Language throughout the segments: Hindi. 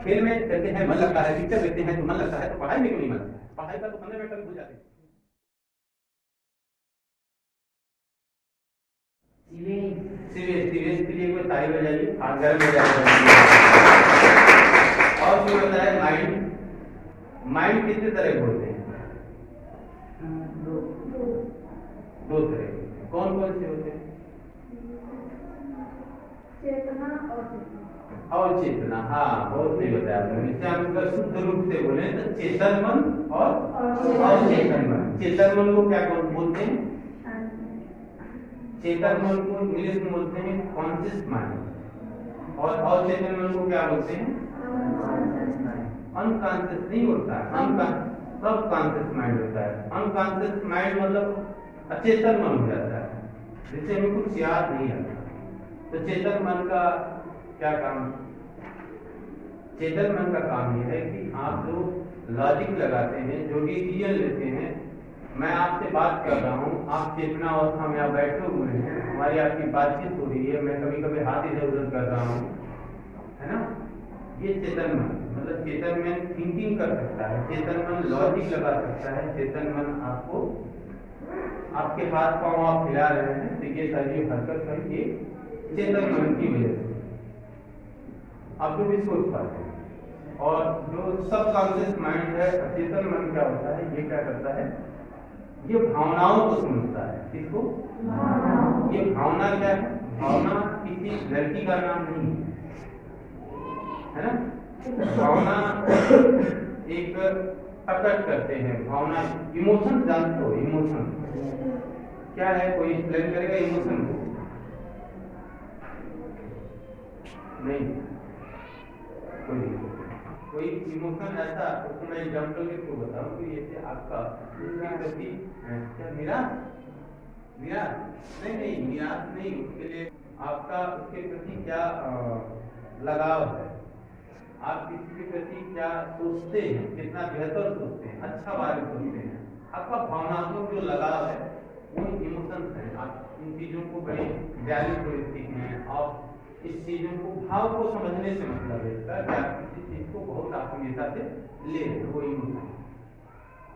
खेल में कहते हैं मन लगता है, पिक्चर देखते हैं तो मन लगता है, तो पढ़ाई में क्यों नहीं मन लगता है? पढ़ाई का तो 15 मिनट तक भूल जाते हैं। सीरियस के लिए कोई ताली बजाइए, हाथ गर्म हो जाएगा। और जो होता है माइंड, माइंड कितने तरह के होते हैं? दो तरह के। कौन कौन से होते हैं? चेतना और चेतना। हाँ, बहुत सही बताया आपने। इससे हम अगर शुद्ध रूप से बोले तो चेतन मन और अचेतन मन। चेतन मन को क्या बोलते हैं? चेतन मन को इंग्लिश में बोलते हैं कॉन्शियस माइंड, और अचेतन मन को क्या बोलते हैं? अनकॉन्शियस नहीं होता है, सब कॉन्शियस माइंड होता है। अनकॉन्शियस माइंड मतलब अचेतन मन हो जाता है, जिससे हमें कुछ याद नहीं आता। तो चेतन मन का क्या काम? चेतन मन का काम यह है कि आप जो लॉजिक लगाते हैं, जो डिसीजन लेते हैं, मैं आपसे बात कर रहा हूँ, आप चेतना अवस्था में आप बैठे हुए हैं, हमारी आपकी बातचीत हो रही है, मैं कभी कभी हाथ इधर उधर कर रहा हूँ, है ना? ये चेतन मन, मतलब चेतन मन थिंकिंग कर सकता है, चेतन मन लॉजिक लगा सकता है, चेतन मन आपको, आपके हाथ पांव आप हिला रहे हैं तो ये सारी हरकत करके चेतन मन की वजह से आप जो भी सोच पाते हैं। और जो सब कॉन्शियस माइंड है, अचेतन मन क्या होता है? ये क्या करता है? ये भावनाओं को समझता है। किसको? ये भावना क्या है? भावना किसी लड़की का नाम नहीं है ना? भावना एक प्रकट करते हैं, भावना इमोशन जानते हो? इमोशन क्या है? कोई एक्सप्लेन करेगा इमोशन को? नहीं, कोई इमोशन ऐसा, उसको मैं एग्जाम्पल के थ्रू बताऊं कि जैसे आपका प्रति क्या निराश, नहीं निराश नहीं, उसके लिए आपका उसके प्रति क्या लगाव है, आप किसी के प्रति क्या सोचते हैं, कितना बेहतर सोचते हैं, अच्छा बारे सोचते हैं, आपका भावनात्मक जो लगाव है वो इमोशंस हैं। आप इन चीजों को बड़े वैल्यू देते हैं, और इस चीजों को भाव को समझने से मतलब है इसका कि आप किसी चीज को बहुत आत्मीयता से ले रहे हैं, वो इमोशन।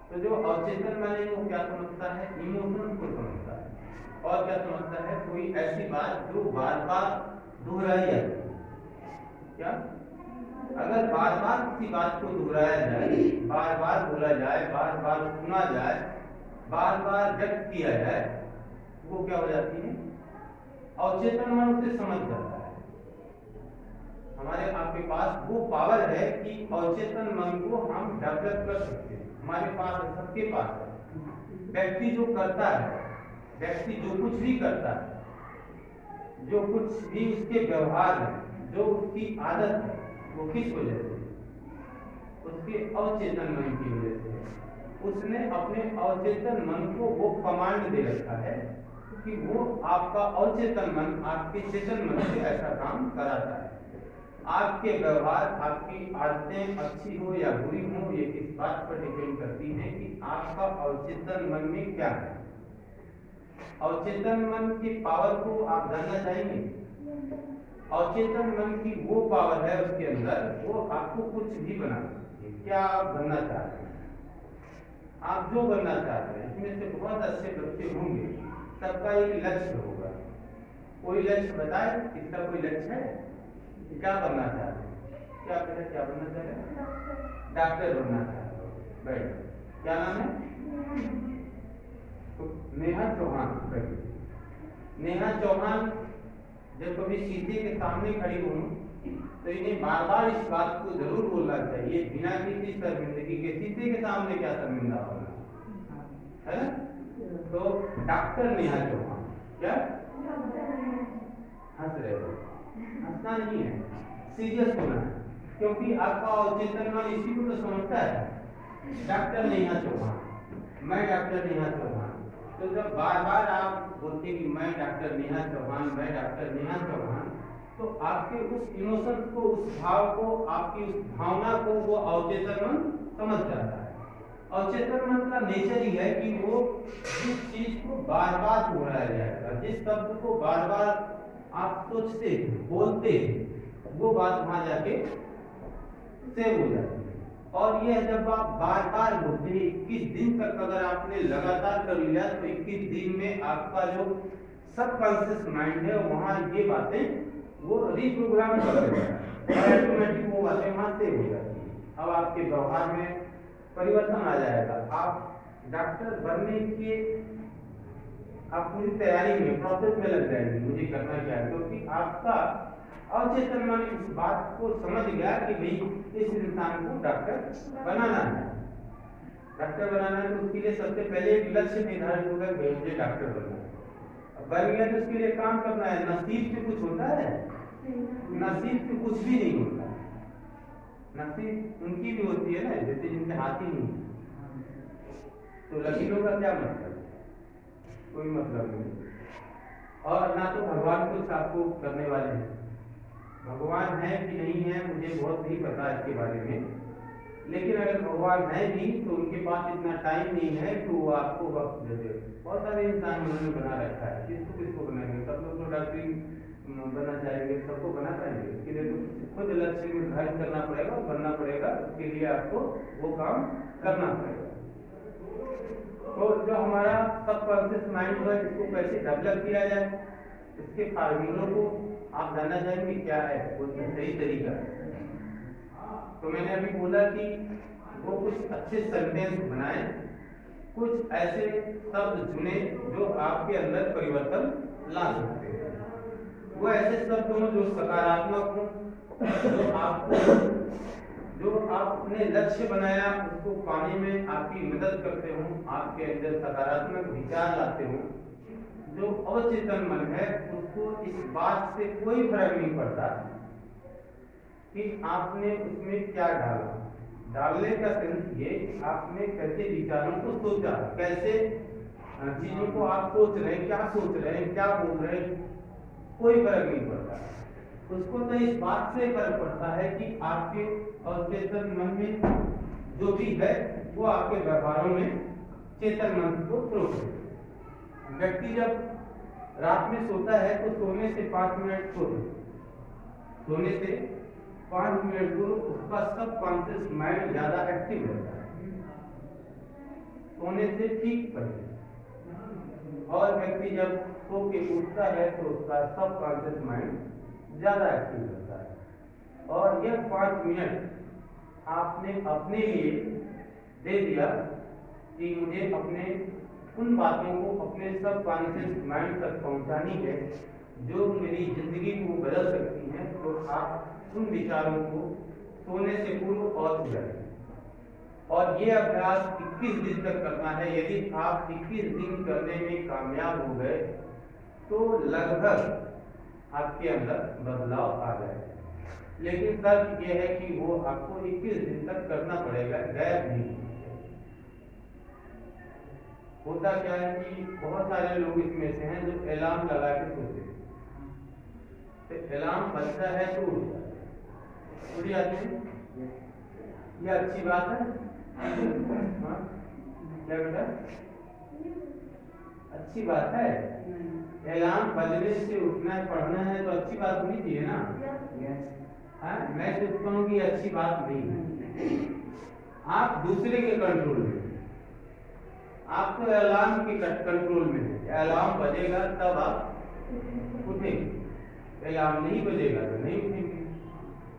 तो जो अवचेतन मन है वो क्या समझता है? इमोशंस को समझता है। और क्या समझता है? कोई ऐसी बात जो बार बार दोहराई जाती है। क्या? अगर बार बार किसी बात को दोहराया जाए, बार बार बोला जाए, बार बार सुना जाए, बार बार व्यक्त किया जाए, वो क्या हो जाती है? अवचेतन मन उसे समझ जाता है। हमारे आपके पास वो पावर है कि अवचेतन मन को हम डेवलप कर सकते हैं। हमारे पास, सबके पास है। व्यक्ति जो करता है, व्यक्ति जो कुछ भी करता है, जो कुछ भी उसके व्यवहार है, जो उसकी आदत है, वो किस वजह से? उसके अवचेतन मन की वजह से। उसने अपने अवचेतन मन को वो कमांड दे रखा है कि वो आपका अवचेतन मन आपके चेतन मन से ऐसा काम कराता है। आपके व्यवहार, आपकी आदतें अच्छी हो या बुरी हो, ये इस बात पर डिपेंड करती हैं कि आपका अवचेतन मन में क्या है। अवचेतन मन की पावर को आप जानना चाहेंगे? अवचेतन मन की वो पावर है उसके अंदर, वो आपको कुछ भी बना सकती है। क्या आप बनना चाहते हैं? आप जो बनना चाहते हैं, इसमें से बहुत अच्छे बच्चे होंगे, सबका एक लक्ष्य होगा। कोई लक्ष्य बताए, इसका कोई लक्ष्य है? क्या बनना चाहते हैं? क्या बेटा क्या बनना चाहते हैं? डॉक्टर बनना चाहते हो? बैठ, क्या नाम है? तो नेहा चौहान। बैठ। नेहा चौहान जब कभी शीशे के सामने खड़ी हूँ तो इन्हें बार बार इस बात को जरूर बोलना चाहिए, बिना किसी शर्मिंदगी के। शीशे के सामने क्या शर्मिंदा होना है ना? तो डॉक्टर नेहा चौहान। क्या हंस रहे हो? हंसना नहीं है, सीरियस होना है, क्योंकि आपका अवचेतन मन इसी को तो समझता है। डॉक्टर नेहा चौहान, मैं डॉक्टर नेहा चौहान। तो जब बार बार आप बोलते हैं कि मैं डॉक्टर नेहा चौहान, मैं डॉक्टर नेहा चौहान, तो आपके उस इमोशंस को, उस भाव को, आपकी उस भावना को वो अवचेतन मन समझ जाता है। अवचेतन मन का नेचर ही है कि वो जिस चीज को बार बार दोहराया जाएगा, जिस शब्द को बार बार आप सोचते हैं, बोलते हैं, वो बात वहां जाके सेव हो जाती है। और ये जब आप बार बार बोलते हैं 21 दिन तक अगर आपने लगातार कर लिया तो 21 दिन में आपका जो सबकॉन्शियस माइंड है वहाँ ये बातें वो रिप्रोग्राम कर देता है और ऑटोमेटिक वो बातें वहाँ सेव हो जाती है। अब आपके व्यवहार में परिवर्तन आ जाएगा। आप डॉक्टर बनने के आप पूरी तैयारी में प्रोसेस में लग जाएंगे, मुझे करना क्या है, क्योंकि आपका अवचेतन मन इस बात को समझ गया कि भाई इस इंसान को डॉक्टर बनाना है। डॉक्टर बनाना है तो उसके लिए सबसे पहले एक लक्ष्य निर्धारित होगा कि मुझे डॉक्टर बनना है। बन गया तो उसके लिए काम करना है। नसीब से कुछ होता है? नसीब से कुछ भी नहीं होता। नसीब उनकी भी होती है ना, जैसे जिनके हाथ ही नहीं। तो लकीरों का क्या मतलब? कोई मतलब नहीं। और ना तो भगवान कुछ आपको करने वाले हैं। भगवान है कि नहीं है मुझे बहुत नहीं पता इसके बारे में, लेकिन अगर भगवान है भी तो उनके पास इतना टाइम नहीं है कि वो आपको वक्त दे दे। बहुत सारे इंसान उन्होंने बना रखा है, किसको किसको बनाएंगे? सब लोग तो डॉक्टरी बनना चाहेंगे, सबको बना पाएंगे? उसके लिए तो खुद लक्ष्य निर्धारित करना पड़ेगा, बनना पड़ेगा, उसके लिए आपको वो काम करना पड़ेगा। तो जो हमारा सबकॉन्शियस माइंड है इसको कैसे डेवलप किया जाए, इसके फार्मूलों को आप जानना चाहेंगे क्या है वो सही तरीका है। तो मैंने अभी बोला कि वो कुछ अच्छे सेंटेंस बनाए, कुछ ऐसे शब्द चुने जो आपके अंदर परिवर्तन ला सकते हैं। वो ऐसे शब्द हों जो सकारात्मक हों, जो आपने लक्ष्य बनाया उसको पाने में आपकी मदद करते हों, आपके अंदर सकारात्मक विचार लाते हों। जो अवचेतन मन है उसको इस बात से कोई फर्क नहीं पड़ता कि आपने उसमें क्या डाला। डालने का सेंस ये आपने कैसे विचारों को सोचा, कैसे चीजों को आप सोच रहे हैं, क्या सोच रहे हैं, क्या बोल रहे हैं, कोई फर्क नहीं पड़ता। उसको तो इस बात से फर्क पड़ता है कि आपके अवचेतन मन में जो भी है वो आपके व्यवहारों में चेतन मन को प्रो करे। व्यक्ति जब रात में सोता है तो सोने से 5 मिनट सोने से 5 मिनट पूर्व उसका सबकॉन्शियस माइंड ज्यादा एक्टिव रहता है, सोने से ठीक पहले। और व्यक्ति जब सो के उठता है तो उसका सबकॉन्शियस माइंड ज्यादा एक्टिव रहता है। और यह 5 मिनट आपने अपने लिए दे दिया कि मुझे अपने उन बातों को अपने सबकॉन्शियस माइंड तक पहुंचानी है जो मेरी जिंदगी को बदल सकती हैं। तो आप उन विचारों को सोने से पूर्व और सुधारें। और ये अभ्यास 21 दिन तक करना है। यदि आप 21 दिन करने में कामयाब हो गए तो लगभग आपके अंदर बदलाव आ जाएगा। लेकिन शर्त यह है कि वो आपको 21 दिन तक करना पड़ेगा, गैप नहीं। होता क्या है कि बहुत सारे लोग इसमें से हैं जो अलार्म लगा के सोते हैं, तो अलार्म बजता है तो उड़ जाते हैं। ये अच्छी बात है? हाँ? क्या बेटा? अच्छी बात है। अलार्म बजने से उठना है, पढ़ना है तो अच्छी बात होनी चाहिए ना। हाँ? मैं सोचता हूँ कि अच्छी बात नहीं है। आप दूसरे के कंट्रोल में, आप तो अलार्म के कंट्रोल में है। अलार्म बजेगा तब आप उठेंगे, अलार्म नहीं बजेगा तो नहीं उठेंगे।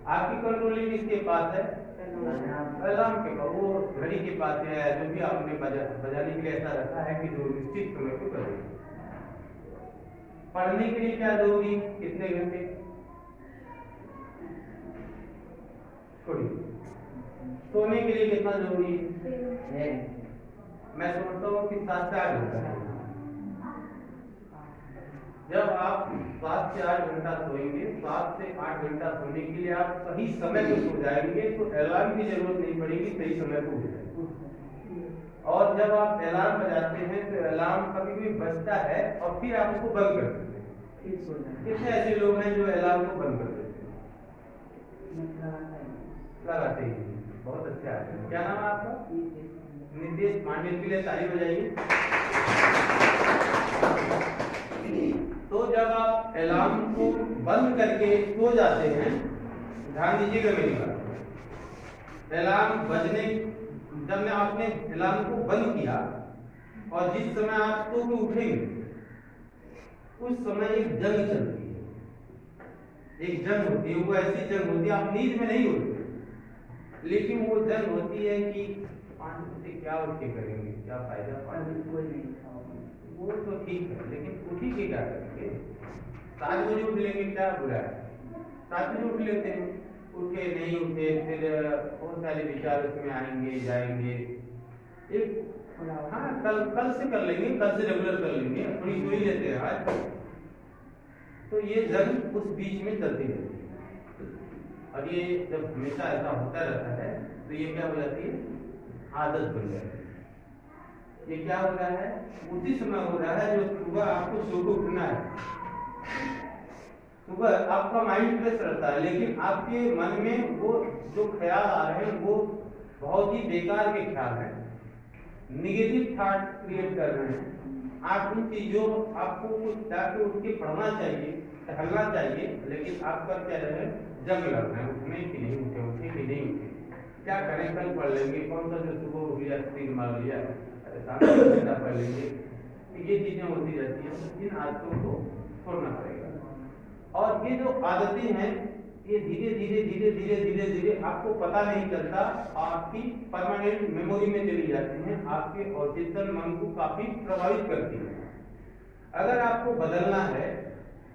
आपकी कंट्रोलिंग किसके पास है? अलार्म के पास, वो घड़ी के पास है। जो भी आपने बजाने के लिए ऐसा रखा है कि जो निश्चित समय को बजेगा। पढ़ने के लिए क्या जरूरी, कितने घंटे? छोड़िए। सोने के लिए कितना जरूरी है? मैं सोचता हूँ कि 7 से 8 घंटा। जब आप 7 से 8 घंटा सोएंगे, 7 से 8 घंटा सोने के लिए आप सही समय पे सो जाएंगे तो अलार्म की जरूरत नहीं पड़ेगी, सही समय पे उठ जाएंगे। और जब आप अलार्म बजाते हैं तो अलार्म कभी भी बजता है और फिर आप उसको बंद कर देते हैं। कितने ऐसे लोग हैं जो अलार्म को बंद कर देते हैं? लगाते ही। बहुत अच्छा है। क्या नाम है आपका? नितेश पांडे। के लिए ताली बजाइए। तो जब आप अलार्म को बंद करके सो जाते हैं, ध्यान दीजिएगा मेरी बात, अलार्म बजने, जब मैं आपने अलार्म को बंद किया और जिस समय आप सो के उठेंगे उस समय एक जंग चलती है, एक जंग होती है। वो ऐसी जंग होती है, आप नींद में नहीं होते, लेकिन वो जंग होती है कि 5 बजे क्या उठ के करेंगे, क्या फायदा, कोई नहीं, वो तो ठीक है, लेकिन उठी के क्या करेंगे, 7 बजे उठ लेंगे, क्या बुरा है, 7 बजे उठ लेते हैं, उठे नहीं उठे फिर बहुत सारे विचार उसमें आएंगे जाएंगे। एक हाँ कल से कर लेंगे, कल से रेगुलर कर लेंगे, थोड़ी सो ही लेते हैं आज। तो ये जंग उस बीच में चलती रहती है, और ये जब हमेशा ऐसा होता रहता है तो ये क्या हो जाती है, आदत बन जाती है। ये क्या हो रहा है, उसी समय हो रहा है जो सुबह आपको सुबह उठना है, सुबह आपका माइंड फ्रेश रहता है, लेकिन आपके मन में वो जो ख्याल आ रहे हैं वो बहुत ही बेकार के ख्याल हैं, निगेटिव थॉट क्रिएट कर रहे हैं। आप उन चीजों, आपको कुछ जाके उठ के पढ़ना चाहिए, टहलना चाहिए, लेकिन आप कर क्या रहे हैं, जंग लड़ रहे हैं, उठने की नहीं उठे, उठे की नहीं उठे, क्या करें, कल पढ़ लेंगे, कौन सा जो सुबह उठ लिया तीर मार लिया, अरे सामने पढ़ लेंगे। ये चीजें होती रहती है, इन आदतों को छोड़ना पड़ेगा। और ये जो आदतें हैं ये धीरे धीरे धीरे धीरे धीरे धीरे आपको पता नहीं चलता, आपकी परमानेंट मेमोरी में चली जाती हैं, आपके अवचेतन मन को काफी प्रभावित करती है। अगर आपको बदलना है,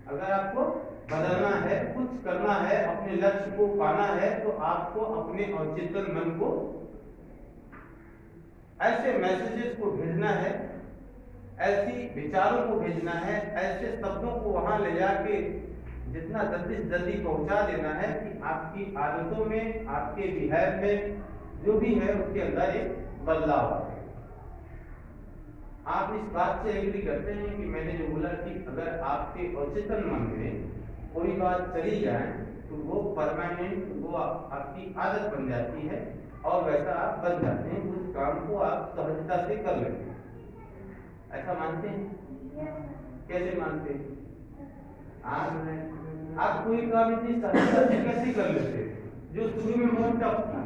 अगर आपको बदलना है, कुछ करना है, अपने लक्ष्य को पाना है, तो आपको अपने अवचेतन मन को ऐसे मैसेजेस को भेजना है, ऐसी विचारों को भेजना है, ऐसे शब्दों को वहां ले जाके जितना जल्दी से जल्दी पहुंचा देना है कि आपकी आदतों में, आपके बिहेव में जो भी है उसके अंदर एक बदलाव आ जाए। आप इस बात से एग्री करते हैं कि मैंने जो बोला कि अगर आपके अवचेतन मन में कोई बात चली जाए तो वो परमानेंट, वो आपकी आदत बन जाती है और वैसा आप बन जाते हैं, उस काम को आप सहजता से कर लेते हैं। ऐसा मानते हैं? कैसे मानते हैं? आप कोई काम इतनी सहजता से कैसे कर लेते हैं जो शुरू में बहुत टफ था?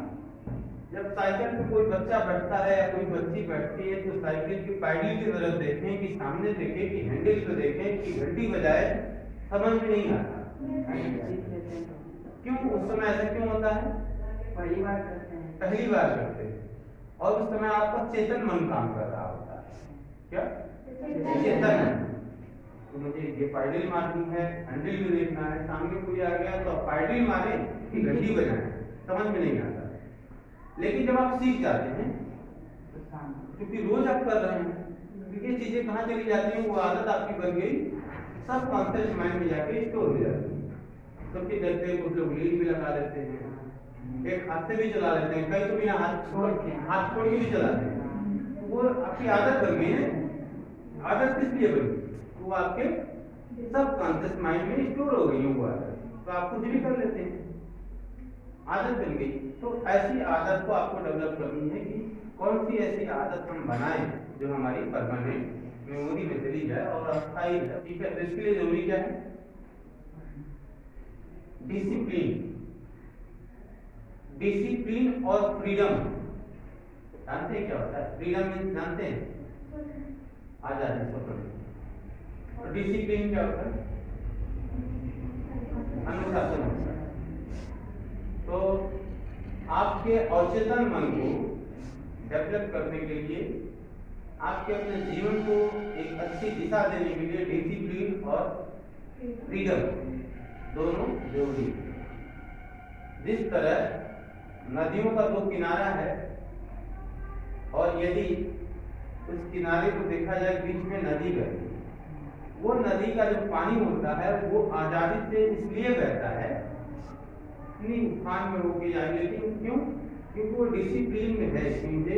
जब साइकिल पे कोई बच्चा बैठता है या कोई बच्ची बैठती है तो साइकिल की पैडल की तरफ देखें कि सामने देखें कि हैंडल पे देखें कि घंटी बजाए, समझ में नहीं आता। क्यों? उस समय ऐसा क्यों होता है? पहली बार करते हैं और उस समय आपका चेतन मन काम कर रहा होता है। क्या चेतन? तो मुझे ये पैडल मारनी है, हैंडल भी देखना है, सामने कोई आ गया तो पैडल मारे कि घंटी बजाए, समझ में नहीं आता। लेकिन जब आप सीख जाते हैं, क्योंकि रोज आप कर रहे हैं, ये चीजें कहाँ चली जाती हैं, वो आदत आपकी बन गई, सब कॉन्सेप्ट माइंड में जाके स्टोर हो जाती है। सबके देखते हैं, कुछ लोग लीड भी लगा लेते हैं, एक हाथ से भी चला लेते हैं, कई तो बिना हाथ छोड़ के भी चलाते हैं। वो आपकी आदत बन गई है। आदत किस लिए बनी? वो आपके सब कॉन्शियस माइंड में स्टोर हो गई वो आदत, तो आप कुछ भी कर लेते हैं, आदत बन गई। तो ऐसी आदत को आपको डेवलप करनी है कि कौन सी ऐसी आदत हम बनाएं जो हमारी परमानेंट मेमोरी में चली जाए और अस्थायी है। ठीक है, तो इसके लिए जरूरी क्या है? डिसिप्लिन। डिसिप्लिन और फ्रीडम। जानते हैं क्या होता है फ्रीडम? मीन्स जानते हैं? आजादी, स्वतंत्रता। और डिसिप्लिन क्या होता है? अनुशासन होता है। तो आपके अवचेतन मन को डेवलप करने के लिए, आपके अपने जीवन को एक अच्छी दिशा देने के लिए डिसिप्लिन और फ्रीडम दोनों जरूरी है। जिस तरह नदियों का दो किनारा है और यदि उस किनारे को देखा जाए, बीच में नदी बहती है, वो नदी का जो पानी होता है वो आजादी से इसलिए बहता है, इतनी उफान में होके जाए, लेकिन क्यों? क्योंकि वो डिसिप्लिन में है, मुझे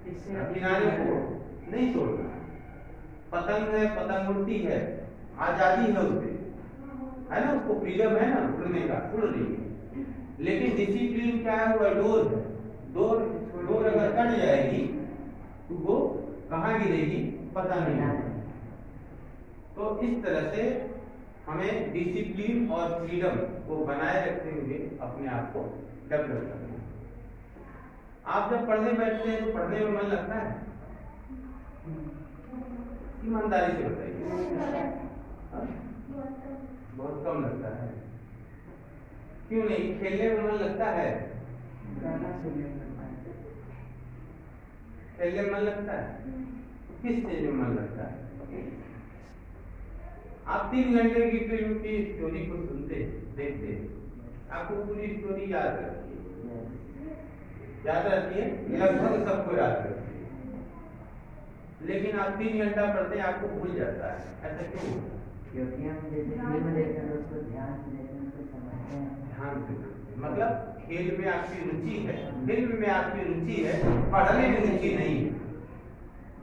इस किनारे को नहीं छोड़ना। पतंग है, पतंग उड़ती है, आजादी है उसे, है ना, उसको फ्रीडम है ना उड़ने का, उड़ रही है। लेकिन डिसिप्लिन क्या है? वो डोर है। डोर अगर कट जाएगी तो वो कहाँ गिरेगी पता नहीं है। तो इस तरह से हमें डिसिप्लिन और फ्रीडम को बनाए रखते हुए अपने आप को डेवलप करना है। आप जब पढ़ने बैठते हैं तो पढ़ने में मन लगता है? ईमानदारी से बताइए। बहुत कम लगता है। क्यों नहीं? खेलने में मन लगता है? खेलने में मन लगता है? किस चीज में मन लगता है? आप 3 घंटे की फिल्म की स्टोरी को सुनते देखते, आपको पूरी स्टोरी याद रहती है? याद रहती है? लगभग सबको याद रहती है। लेकिन आप 3 घंटा पढ़ते हैं, आपको भूल जाता है। ऐसा क्यों? क्योंकि हम जैसे फिल्म देखते हैं उसको ध्यान से देखते हैं, उसको समझते हैं। ध्यान से मतलब खेल में आपकी रुचि है, फिल्म में आपकी रुचि है, पढ़ने में रुचि नहीं है।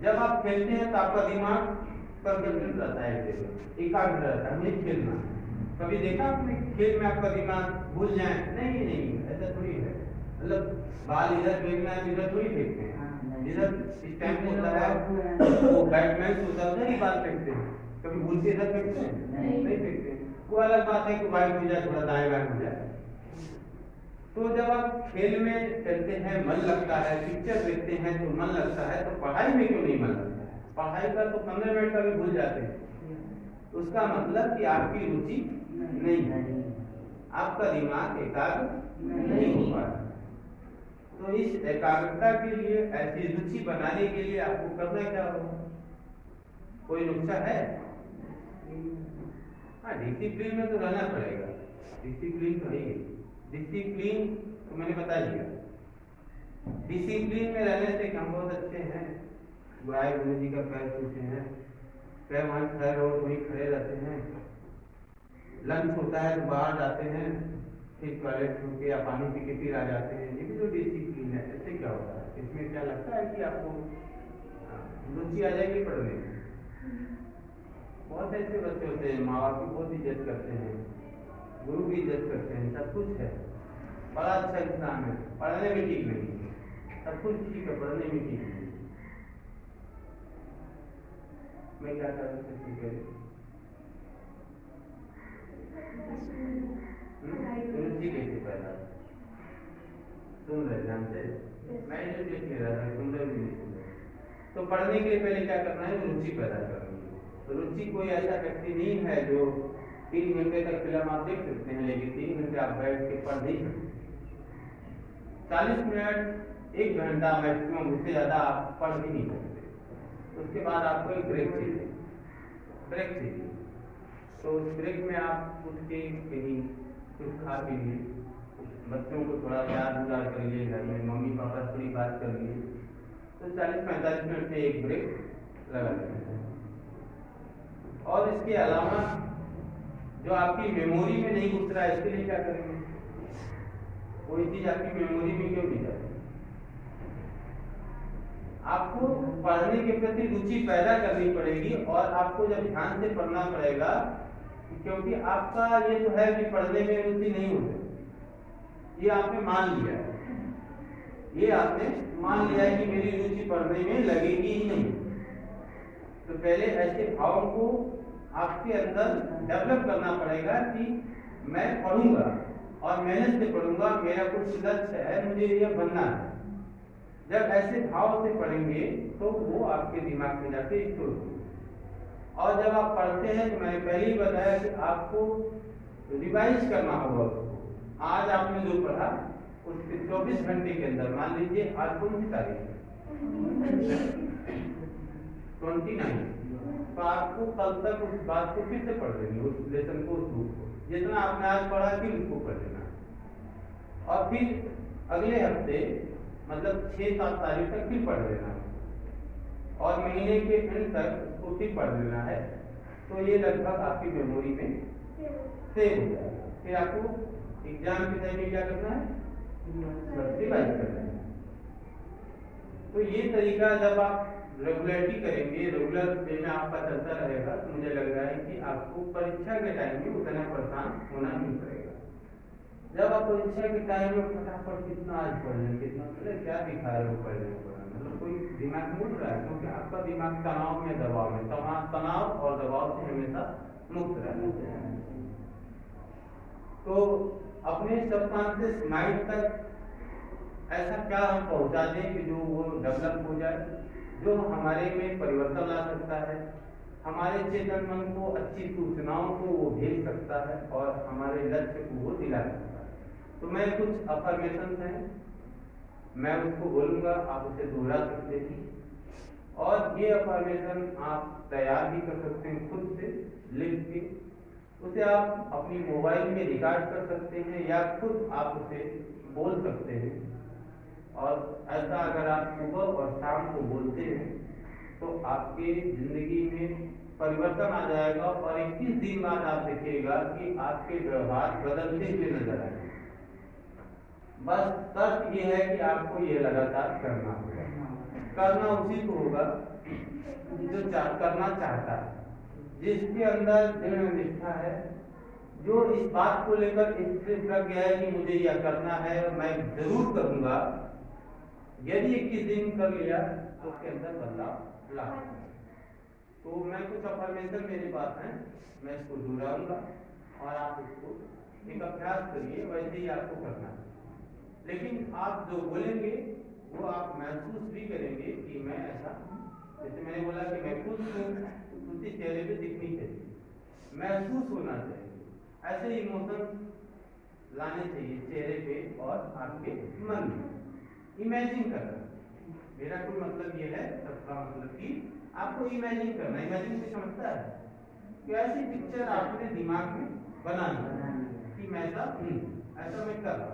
जब आप खेलते हैं तो आपका दिमाग कंसंट्रेट रहता है, एकाग्र रहता है, मुझे खेलना। कभी देखा आपने खेल में आपका दिमाग भूल जाए? नहीं नहीं, ऐसा थोड़ी है। मतलब बाल इधर फेंकना है, इधर थोड़ी फेंकते हैं। इधर स्टैम्प होता है, वो बैटमैन होता है, उधर ही बाल फेंकते हैं। कभी भूल के इधर फेंकते हैं? नहीं फेंकते हैं। वो अलग बात है कि वाइट हो जाए, थोड़ा दाएं बाएं हो जाए। तो जब आप खेल में चलते हैं, मन लगता है, पिक्चर देखते हैं तो मन लगता है, तो पढ़ाई में क्यों नहीं मन लगता है? पढ़ाई का तो 15 मिनट का भी भूल जाते हैं। उसका मतलब कि आपकी रुचि नहीं है, आपका दिमाग एकाग्र नहीं हो पा रहा। तो इस एकाग्रता के लिए, ऐसी रुचि बनाने के लिए आपको करना क्या होगा? कोई नुस्खा है? हाँ, डिसिप्लिन में तो रहना पड़ेगा। डिसिप्लिन तो है ही। डिसिप्लिन तो मैंने बता दिया। डिसिप्लिन में रहने से हम बहुत अच्छे हैं। गुरु जी का पैर छूते हैं, पैर वहां खड़े रहो वहीं खड़े रहते हैं। लंच होता है तो बाहर जाते हैं, फिर टॉयलेट छूट के या पानी पी के फिर आ जाते हैं। ये भी तो डिसिप्लिन है। इससे क्या होता है? इसमें क्या लगता है कि आपको रुचि आ जाएगी पढ़ने में? बहुत ऐसे बच्चे होते हैं, माँ बाप की बहुत इज्जत करते हैं, गुरु की इज्जत करते हैं, सब कुछ है, बड़ा अच्छा इंसान है, पढ़ने में ठीक नहीं है। सब कुछ ठीक है, पढ़ने में ठीक नहीं। मैं क्या कर सकती हूँ? रुचि कैसे पैदा? सुन रहे ध्यान से, मैं जो देख ले रहा था, सुन रहे भी नहीं सुन रहे। तो पढ़ने के लिए पहले क्या करना है? रुचि पैदा करनी है। तो रुचि कोई ऐसा व्यक्ति नहीं है जो 3 घंटे तक फिल्म आप देख सकते हैं, लेकिन 3 घंटे आप बैठ के पढ़ नहीं सकते। 40 मिनट 1 घंटा मैक्सिमम, उससे ज्यादा आप पढ़ भी नहीं सकते। उसके बाद आपको एक ब्रेक चाहिए, ब्रेक चाहिए। तो उस ब्रेक में आप उठ के कहीं कुछ खा पी लिए, बच्चों को थोड़ा प्यार दुलार कर लिए, घर में मम्मी पापा से थोड़ी बात कर लिए। तो 40-45 मिनट से एक ब्रेक लगा देते हैं। और इसके अलावा जो आपकी मेमोरी में नहीं घुस रहा है, इसके लिए क्या करेंगे? कोई चीज आपकी मेमोरी में क्यों नहीं जाती? आपको पढ़ने के प्रति रुचि पैदा करनी पड़ेगी और आपको जब ध्यान से पढ़ना पड़ेगा, क्योंकि आपका ये जो है कि पढ़ने में रुचि नहीं होती, ये आपने मान लिया है। ये आपने मान लिया है कि मेरी रुचि पढ़ने में लगेगी ही नहीं। तो पहले ऐसे भाव को आपके अंदर डेवलप करना पड़ेगा कि मैं पढ़ूंगा और मेहनत से पढ़ूंगा, मेरा कुछ लक्ष्य है, मुझे यह बनना है। जब ऐसे भाव से पढ़ेंगे तो वो आपके दिमाग में जाके स्टोर होगी। और जब आप पढ़ते हैं तो मैंने पहले ही बताया कि आपको रिवाइज करना होगा उसको। आज आपने जो पढ़ा उसके 24 घंटे के अंदर, मान लीजिए आज कौन सी तारीख है? 29। तो आपको कल तक उस बात को फिर से पढ़ लेंगे, उस लेसन को, उस बुक को, जितना आपने आज पढ़ा फिर उसको पढ़ लेना। और फिर अगले हफ्ते मतलब 6-7 तारीख तक फिर पढ़ लेना और महीने के एंड तक उसको फिर पढ़ लेना है। तो ये लगभग आपकी मेमोरी में सेव हो जाएगा। फिर आपको एग्जाम के टाइम में क्या करना है? रिवाइज करना है। तो ये तरीका जब आप रेगुलरिटी करेंगे, रेगुलर वे में आपका चलता रहेगा, तो मुझे लग रहा है कि आपको परीक्षा के टाइम में उतना परेशान होना नहीं पड़ेगा। जब आप परीक्षा के टाइम में फटाफट कितना आज पढ़ लें, कितना क्या दिखा रहे हो पढ़ने को, मतलब कोई दिमाग में उठ रहा है, क्योंकि आपका दिमाग तनाव में, दबाव में, तनाव और दबाव से हमेशा मुक्त रहना है। तो अपने सबकॉन्शियस माइंड तक ऐसा क्या हम पहुंचा दें कि जो वो डेवलप हो जाए, जो हमारे में परिवर्तन ला सकता है, हमारे चेतन मन को अच्छी सूचनाओं को वो भेज सकता है और हमारे लक्ष्य को वो दिला सकता है। तो मैं कुछ अफर्मेशन हैं, मैं उसको बोलूँगा, आप उसे दोहरा सकते हैं और ये अफर्मेशन आप तैयार भी कर सकते हैं खुद से लिख के, उसे आप अपनी मोबाइल में रिकॉर्ड कर सकते हैं या खुद आप उसे बोल सकते हैं। और ऐसा अगर आप सुबह और शाम को बोलते हैं तो आपके जिंदगी में परिवर्तन आ जाएगा और 21 दिन बाद आप देखिएगा कि आपके व्यवहार बदलते हुए नजर आएंगे। बस शर्त ये है कि आपको ये लगातार करना होगा। करना उसी को होगा जो करना चाहता है, जिसके अंदर दृढ़ निष्ठा है, जो इस बात को लेकर स्थिर रख गया है कि मुझे यह करना है और मैं जरूर करूंगा। यदि 21 दिन कर लिया तो उसके अंदर बदलाव ला। तो मैं कुछ अफर्मेशन मेरे पास हैं, मैं इसको दोहराऊंगा और आप इसको एक अभ्यास करिए, वैसे ही आपको करना है। लेकिन आप जो बोलेंगे वो आप महसूस भी करेंगे कि मैं ऐसा, जैसे मैंने बोला कि मैं खुश हूँ, उसी चेहरे पे दिखनी चाहिए, महसूस होना चाहिए। ऐसे इमोशन लाने चाहिए चेहरे पे और आपके मन में। इमेजिन करना, मेरा कोई मतलब ये है, सबका मतलब कि आपको इमेजिन करना। इमेजिन से समझता है कि ऐसी पिक्चर आपने दिमाग में बनानी कि मैं ऐसा हूँ, ऐसा मैं कर रहा हूँ।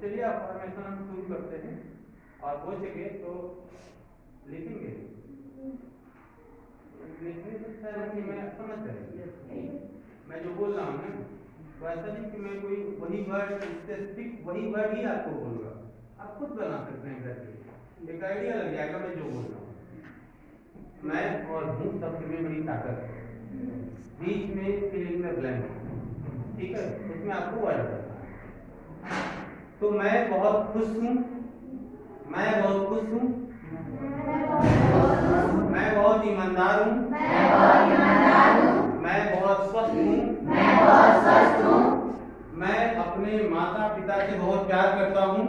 चलिए अफर्मेशन हम शुरू करते हैं और हो सके तो लिखेंगे। लिखने से अच्छा है कि मैं समझ जाएंगे मैं जो बोल रहा हूँ ना, तो ऐसा नहीं कि मैं कोई वही वर्ड स्पेसिफिक वही वर्ड ही आपको बोलूँगा, आप खुद बना सकते हैं घर पे, एक आइडिया लग जाएगा मैं जो बोल रहा हूँ। मैं और हूँ शब्द में बड़ी ताकत है, बीच में फिल इन द ब्लैंक, ठीक है, उसमें आपको वर्ड करना है। तो मैं बहुत खुश हूँ, मैं बहुत खुश हूँ, मैं बहुत ईमानदार हूँ, मैं बहुत स्वस्थ हूँ, मैं अपने माता पिता से बहुत प्यार करता हूँ,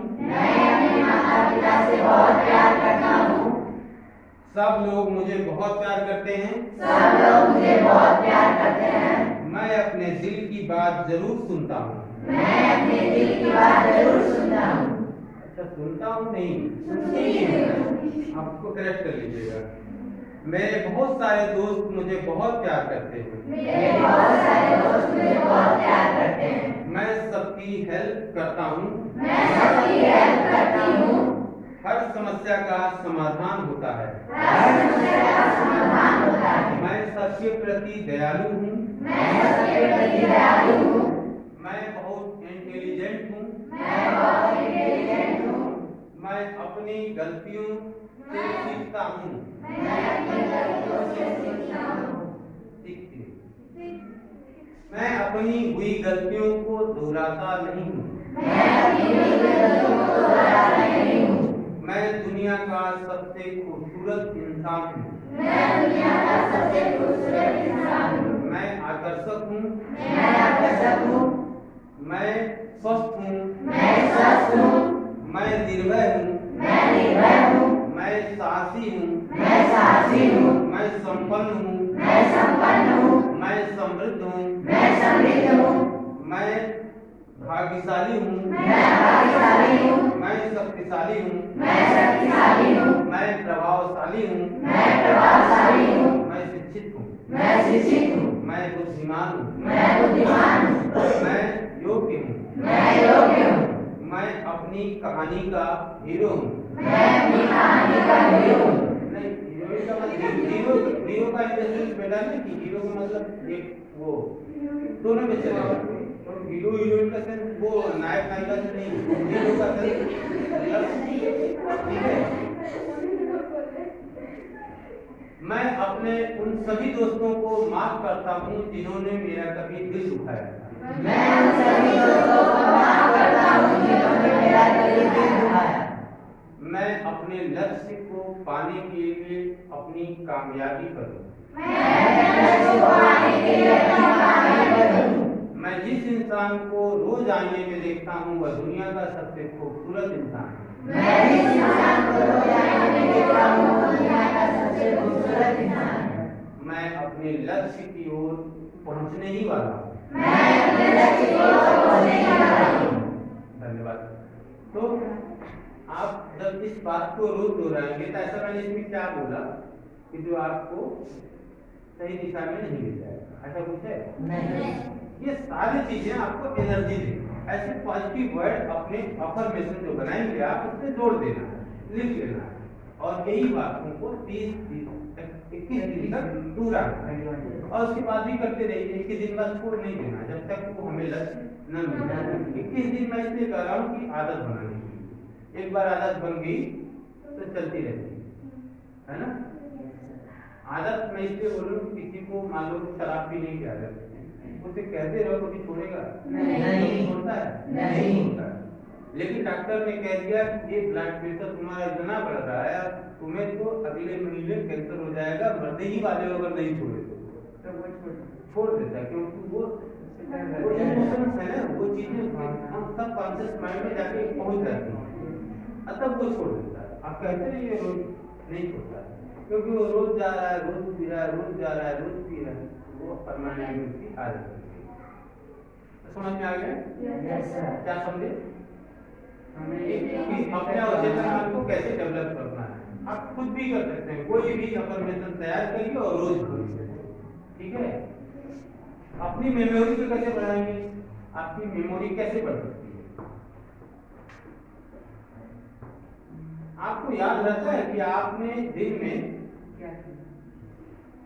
सब लोग मुझे बहुत प्यार करते हैं, मैं अपने दिल की बात जरूर सुनता हूँ, अच्छा सुनता हूँ नहीं, आपको करेक्ट कर लीजिएगा। मेरे बहुत सारे दोस्त मुझे बहुत प्यार करते हैं, मैं सबकी हेल्प करता हूँ, हर समस्या का समाधान होता है, मैं सबके प्रति दयालु हूँ, मैं बहुत इंटेलिजेंट हूँ, मैं अपनी गलतियों से सीखता हूँ, मैं अपनी हुई गलतियों को दोहराता नहीं हूँ, मैं दुनिया का सबसे खूबसूरत इंसान हूँ, मैं आकर्षक हूँ, मैं स्वस्थ हूँ, मैं निर्भय हूँ, मैं साहसी हूँ, मैं संपन्न हूँ, मैं समृद्ध हूँ, मैं भाग्यशाली हूँ, मैं शक्तिशाली हूँ, मैं प्रभावशाली हूँ, मैं शिक्षित हूँ, मैं बुद्धिमान हूँ, मैं योग्य हूँ, मैं अपनी कहानी का हीरो हूँ, नहीं हीरो का मतलब हीरो का इंडस्ट्री बेटा नहीं कि हीरो का मतलब एक वो दोनों में चलेगा, तो हीरो हीरोइन का सेंस वो नायक नायिका से नहीं, हीरो का सेंस ठीक है। मैं अपने उन सभी दोस्तों को माफ करता हूँ जिन्होंने मेरा कभी दिल दुखाया, मैं अपने लक्ष्य को पाने के लिए अपनी कामयाबी करूँ, मैं जिस इंसान को रोज आईने में देखता हूँ वह दुनिया का सबसे खूबसूरत इंसान है। मैं जिस इंसान को रोज आईने में देखता हूँ वह दुनिया का सबसे खूबसूरत इंसान है। मैं अपने लक्ष्य की ओर पहुँचने ही वाला हूँ। मैं अपने लक्ष्य की ओर पहुँचने ही वाला हूँ। धन्यवाद। तो आप जब इस बात को रोज दोहराएंगे तो ऐसा मैंने इसमें क्या बोला कि जो आपको सही दिशा में नहीं ले जाएगा, ऐसा कुछ है नहीं। ये सारी चीजें आपको एनर्जी देंगी। ऐसे पॉजिटिव वर्ड अपने अफर्मेशन जो बनाएंगे आप उससे जोड़ देना है, लिख लेना है और यही बातों को 21 दिन तक पूरा और उसके बाद भी करते रहिए। 21 दिन बाद छोड़ नहीं देना जब तक वो हमें लक्ष्य न मिले। 21 दिन मैं इसलिए कर रहा हूँ कि आदत बनाने की, एक बार आदत बन गई तो चलती रहती है ना। आदत मैं इसलिए बोल रहा हूँ किसी को मान लो शराब पीने की आदत है, उसे कहते रहो कभी छोड़ेगा नहीं छोड़ता है नहीं छोड़ता है। लेकिन डॉक्टर ने कह दिया कि ये ब्लड प्रेशर तुम्हारा इतना बढ़ रहा है तुम्हें तो अगले महीने कैंसर हो जाएगा, मरने ही वाले हो अगर नहीं छोड़े तो वो छोड़ देता है क्योंकि वो इमोशंस है ना, वो चीजें हम सब कॉन्शियस माइंड में जाके पहुंच जाती हैं तब वो छोड़ देता है। आप कहते रहिए रोज नहीं छोड़ता है क्योंकि वो रोज जा रहा है, रोज पी रहा है, रोज जा रहा है, रोज पी रहा है, वो परमानेंट उसकी आदत है। समझ में आ गया? क्या समझे? अपने अवचेतन मन को कैसे डेवलप करना है आप खुद भी कर सकते हैं। कोई भी अफर्मेशन तैयार करिए और रोज बोलिए, ठीक है। अपनी मेमोरी को कैसे बढ़ाएंगे? आपकी मेमोरी कैसे बढ़ सकती है? आपको याद रहता है कि आपने दिन में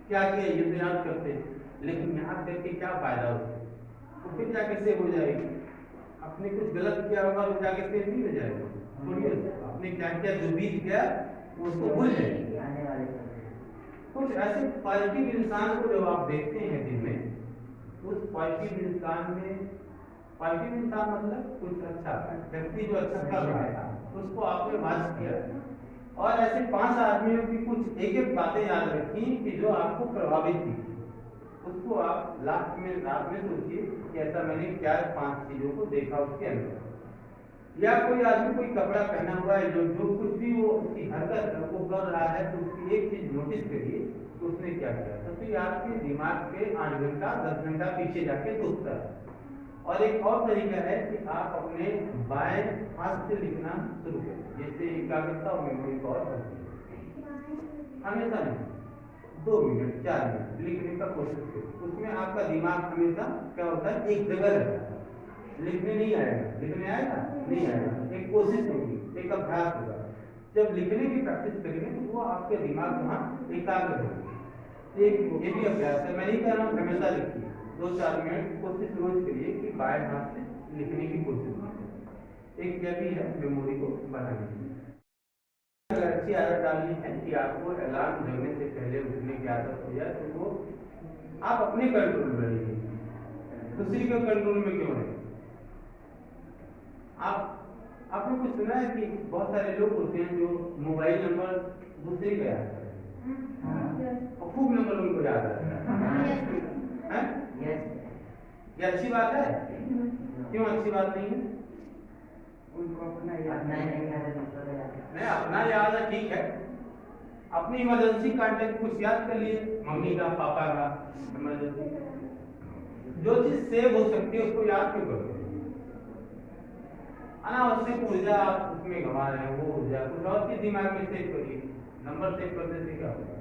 क्या किया, ये तो याद करते हैं, लेकिन याद करके क्या फायदा होता है? तो फिर जाके सेव हो जाएगी। आपने कुछ गलत किया होगा तो जाके सेव नहीं हो जाएगा। छोड़िए, आपने क्या किया, जो बीत गया उसको भूल जाइए। कुछ ऐसे पॉजिटिव इंसान को जब आप देखते हैं दिन में, उस पॉजिटिव इंसान में, पॉजिटिव इंसान मतलब कुछ अच्छा व्यक्ति जो अच्छा कर रहा है उसको आपने वाच किया और ऐसे 5 आदमियों की कुछ एक एक बातें याद रखी कि जो आपको प्रभावित की, उसको आप लास्ट में रात में सोचिए कि ऐसा मैंने क्या 5 चीजों को देखा उसके अंदर। या कोई आदमी कोई कपड़ा पहना हुआ है जो कुछ भी वो उसकी हरकत वो कर रहा है तो उसकी एक चीज नोटिस करिए तो उसने क्या किया। तो ये आपके दिमाग पे 8 घंटा 10 घंटा पीछे जाके सोचता है। और एक और तरीका है कि आप अपने बाएं हाथ से लिखना शुरू करें, जैसे एकाग्रता और मेमोरी पावर बढ़ती है। हमेशा नहीं, 2 मिनट 4 मिनट लिखने का कोशिश करें। उसमें आपका दिमाग हमेशा क्या होता है, एक जगह रहता है, लिखने नहीं आएगा। लिखने आएगा नहीं आएगा, एक कोशिश होगी, एक अभ्यास होगा। जब लिखने की प्रैक्टिस करेंगे तो वो आपके दिमाग वहाँ एकाग्र होगा। ये भी अभ्यास है, मैं नहीं कह रहा हूँ हमेशा लिखिए, 2-4 मिनट कोशिश रोज करिए कि बाएं हाथ से लिखने की कोशिश करें। एक यह भी है मेमोरी को बढ़ाने की। अच्छी आदत डालनी है कि आपको अलार्म जगने से पहले उठने की आदत हो जाए तो वो आप अपने कंट्रोल में रहिए, दूसरी के कंट्रोल में क्यों रहे। आपने कुछ सुना है कि बहुत सारे लोग होते हैं जो मोबाइल नंबर दूसरे का याद करते हैं और खूब नंबर उनको याद आता है। ये अच्छी बात है? क्यों अच्छी बात नहीं है? उनको अपना याद नहीं अपना याद है, ठीक है। अपनी इमरजेंसी कांटेक्ट कुछ याद कर लिए, मम्मी का, पापा का इमरजेंसी। जो चीज सेव हो सकती है उसको याद क्यों करते हैं? अनावश्यक ऊर्जा आप उसमें गंवा रहे हैं, वो ऊर्जा कुछ और चीज दिमाग में सेव करिए। नंबर सेव करने से क्या होगा?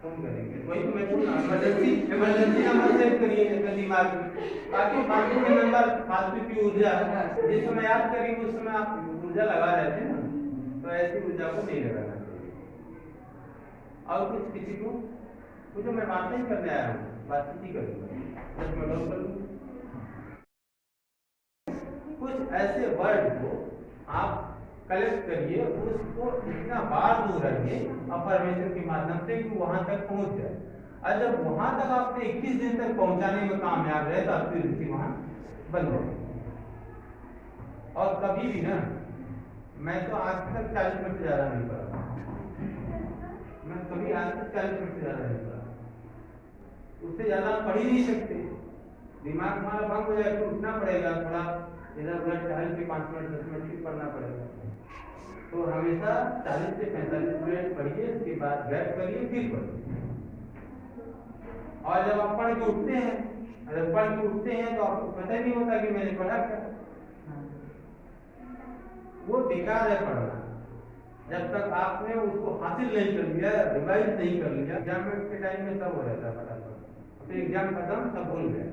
कम करेंगे। वही तो मैं बोल रहा हूँ, इमरजेंसी नंबर सेव करिए अपने दिमाग में, ताकि फालतू के नंबर, फालतू की ऊर्जा जिस समय याद करेंगे उस समय आप ऊर्जा लगा रहे थे ना, तो ऐसी ऊर्जा को नहीं लगाना चाहिए। और कुछ किसी को जो मैं बात नहीं करने आया हूँ, बातचीत ही करूँगा, कुछ ऐसे वर्ड को आप कलेक्ट करिए, उसको इतना बार दूर रखिए अफर्मेशन के माध्यम से कि वहां तक पहुंच जाए। और जब वहां तक आपने 21 दिन तक पहुंचाने में कामयाब रहे तो आपकी रुचि वहां बन जाए। और कभी भी ना, मैं तो आज तक 40 मिनट से ज्यादा नहीं पढ़ा, मैं कभी आज तक 40 मिनट से ज्यादा नहीं पढ़ा, उससे ज्यादा पढ़ ही नहीं सकते। दिमाग हमारा भंग हो जाए तो उठना पड़ेगा, थोड़ा इधर उधर टहल के 5 मिनट 10 मिनट फिर पढ़ना पड़ेगा। तो हमेशा 40 से 45 मिनट पढ़िए, उसके बाद गैप करिए फिर पढ़िए। और जब आप पढ़ के उठते हैं, जब पढ़ के उठते हैं तो आपको पता ही नहीं होता कि मैंने पढ़ा क्या। वो बेकार है पढ़ना, जब तक आपने उसको हासिल नहीं कर लिया, रिवाइज नहीं कर लिया। एग्जाम के टाइम में सब हो जाता है फटाफट, फिर एग्जाम खत्म सब भूल गए।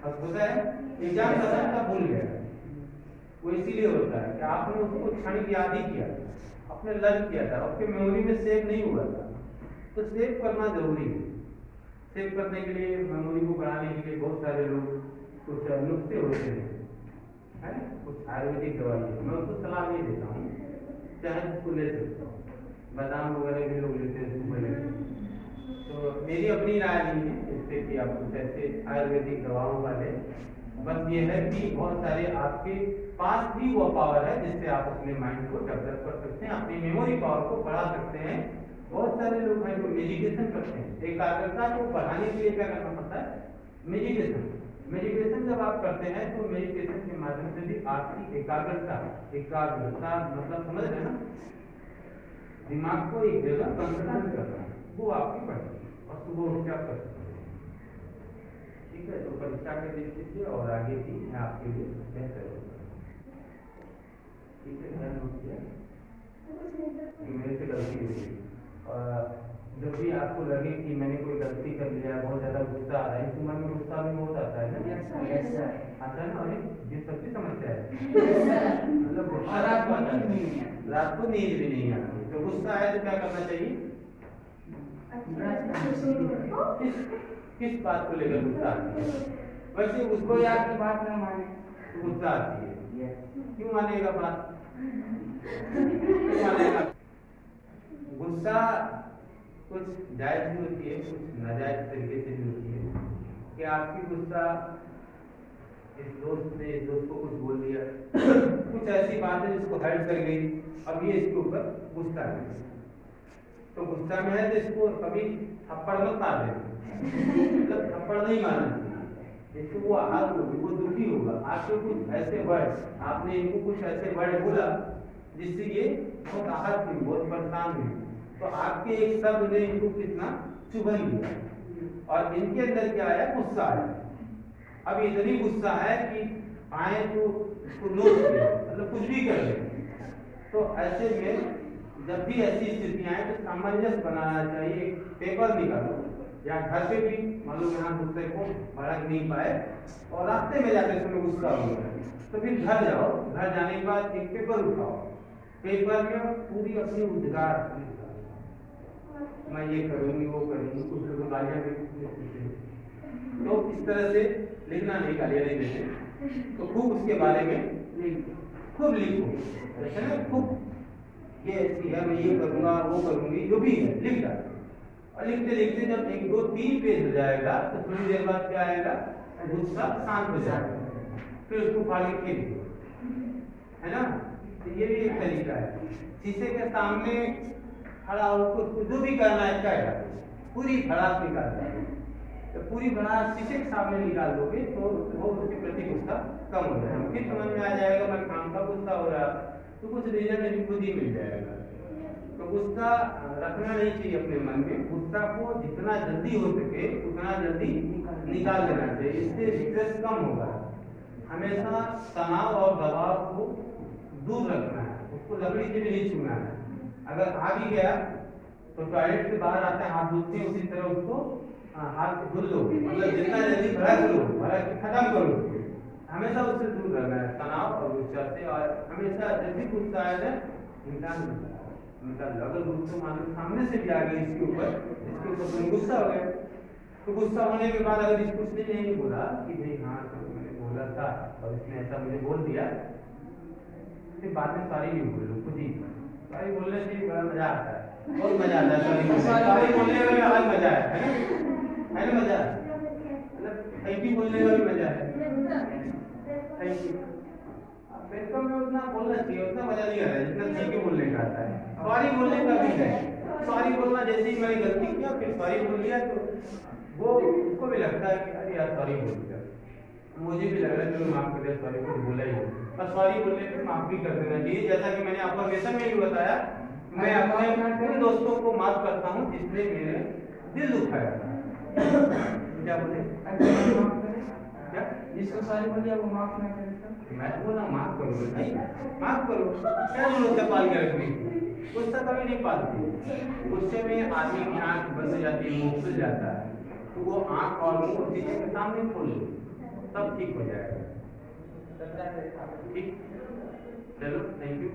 अब होता है एग्जाम खत्म सब भूल गए। वो इसीलिए होता है कि आपने उसको क्षणिक याद ही किया, आपने लर्न किया था, आपके मेमोरी में सेव नहीं हुआ था। तो सेव करना जरूरी है। सेव करने के लिए, मेमोरी को बढ़ाने के लिए बहुत सारे लोग कुछ नुस्खे होते हैं, है कुछ आयुर्वेदिक दवाई है, मैं उसको सलाह नहीं देता हूँ, चाहे उसको ले सकता हूँ, बादाम वगैरह भी लोग लेते हैं सुबह लेते। तो मेरी अपनी राय नहीं है इससे कि आप कुछ ऐसे आयुर्वेदिक दवाओं वाले, बस ये है कि बहुत सारे आपके पास भी वो पावर है जिससे आप अपने माइंड को डेवलप कर सकते हैं, अपनी मेमोरी पावर को बढ़ा सकते हैं। बहुत सारे लोग हैं जो मेडिटेशन करते हैं, एकाग्रता को बढ़ाने के लिए क्या करना पड़ता है, मेडिटेशन। मेडिटेशन जब आप करते हैं तो मेडिटेशन के माध्यम से भी आपकी एकाग्रता मतलब समझ रहे हैं ना, दिमाग को एक जगह कंसंट्रेट करना है, वो आपकी बढ़ेगी और सुबह उठ के आप कर सकते हैं। ठीक है, तो परीक्षा के दृष्टि से और आगे भी आपके लिए बेहतर होगा। ठीक है, ध्यान रखिए मेरे से गलती हुई। और जब भी आपको लगे कि मैंने कोई गलती कर लिया, बहुत ज्यादा गुस्सा आ रहा है, इस उम्र में गुस्सा भी बहुत आता है ना, आता है ना, अरे ये सबकी समस्या है। मतलब रात को नींद भी नहीं आती, तो गुस्सा आए तो क्या करना चाहिए, किस बात को लेकर गुस्सा आती है, वैसे उसको याद की बात ना माने तो गुस्सा आती है, क्यों मानेगा बात, क्यों मानेगा। गुस्सा कुछ जायज भी होती है, कुछ नाजायज तरीके से भी होती है कि आपकी गुस्सा इस दोस्त ने इस दोस्त को कुछ बोल दिया, कुछ ऐसी बात है जिसको हर्ट कर गई, अब ये इसके ऊपर गुस्सा है, तो गुस्सा में है तो इसको कभी थप्पड़ मत मार देना, मतलब थप्पड़ नहीं मारना चाहिए, इसको वो आहत होगी, वो दुखी होगा, आपके कुछ ऐसे वर्ड, आपने इनको कुछ ऐसे वर्ड बोला जिससे ये बहुत आहत हुई, बहुत परेशान हुई, तो आपके एक शब्द ने इनको कितना चुभन दिया और इनके अंदर क्या आया, गुस्सा आया। अब इतनी गुस्सा है कि आए तो उसको नोच ले, मतलब कुछ भी कर ले। तो ऐसे में जब भी ऐसी स्थितियां आए तो सामंजस्य बनाना चाहिए, पेपर निकालो या घर पे भी मान लो यहाँ दूसरे को भड़क नहीं पाए और रास्ते में जाते समय गुस्सा हो गया तो फिर घर जाओ, घर जाने के बाद एक पेपर उठाओ, पेपर में पूरी अपनी उद्गार, मैं ये करूंगी वो करूंगी, कुछ लोग गालियां भी, तो इस तरह से लिखना नहीं, गालियां नहीं देते, तो खूब उसके बारे में खूब लिखो, ऐसा ना खूब ये ऐसी है, मैं ये करूंगा वो करूंगी, जो भी है लिख डालो। और लिखते लिखते जब 1 2 3 पेज हो जाएगा तो थोड़ी देर बाद क्या आएगा, गुस्सा शांत हो जाएगा, फिर उसको फाड़ के फेंक दो, है ना। तो ये भी एक तरीका है, शीशे के सामने खड़ा होकर जो भी करना है क्या पूरी भड़ास निकाल दो, तो पूरी भड़ास शीशे के सामने निकाल दोगे तो वो उसके प्रति गुस्सा कम हो जाएगा, फिर समझ में आ जाएगा मैं काम का गुस्सा हो रहा, तो कुछ रीजन खुद ही मिल जाएगा। तो गुस्सा रखना नहीं चाहिए अपने मन में, गुस्सा को जितना जल्दी हो सके उतना जल्दी निकाल देना चाहिए, इससे स्ट्रेस कम होगा। हमेशा तनाव और दबाव को दूर रखना है, उसको लकड़ी से भी नहीं छूना है। अगर आ भी गया तो टॉयलेट से बाहर आते हैं हाथ धोते हैं, उसी तरह उसको हाथ धुल लो, मतलब जितना जल्दी भड़क लो, भड़क खत्म करो, हमेशा उससे दूर रहना है तनाव और गुस्सा से। और हमेशा जब भी गुस्सा आया जाए निकाल अगर गुस्सा मान लो सामने से भी आ गई इसके ऊपर तुम गुस्सा हो गए, तो गुस्सा होने के बाद अगर इसको उसने नहीं बोला कि भाई हाँ तो मैंने बोला था और इसने ऐसा मुझे बोल दिया, फिर बाद में सॉरी नहीं बोल लो, खुद ही सॉरी बोलने से बड़ा मजा आता है, बहुत मजा आता है सॉरी बोलने में अलग मजा है ना मजा, मतलब थैंक यू बोलने का भी मजा है, थैंक यू। वेलकम में उतना बोलना चाहिए, उतना मजा नहीं आता है जितना थैंक यू बोलने का आता है। सॉरी बोलने का भी है, सॉरी बोलना जैसे ही मैंने गलती किया फिर सॉरी बोल दिया तो वो उसको भी लगता है कि अरे यार सॉरी बोल दिया, मुझे भी लग रहा है चलो माफ कर दिया, सॉरी कुछ बोला ही हो, और सॉरी बोलने पे माफ भी कर देना चाहिए। जैसा कि मैंने अफर्मेशन में भी बताया, मैं अपने उन दोस्तों को माफ करता हूँ जिसने मेरे दिल दुखाया था। क्या बोले? क्या जिसको सॉरी बोलिए वो माफ ना करे तो? मैं बोला माफ करो नहीं, माफ करो, क्या जरूरत है पाल के रखने की? गुस्सा कभी नहीं पालती, गुस्से में आदमी की आंख बंद हो जाती है, मुंह खुल जाता है, तो वो आंख और मुंह उसी के सामने खोल लो, तब ठीक हो जाएगा। ठीक, चलो थैंक यू।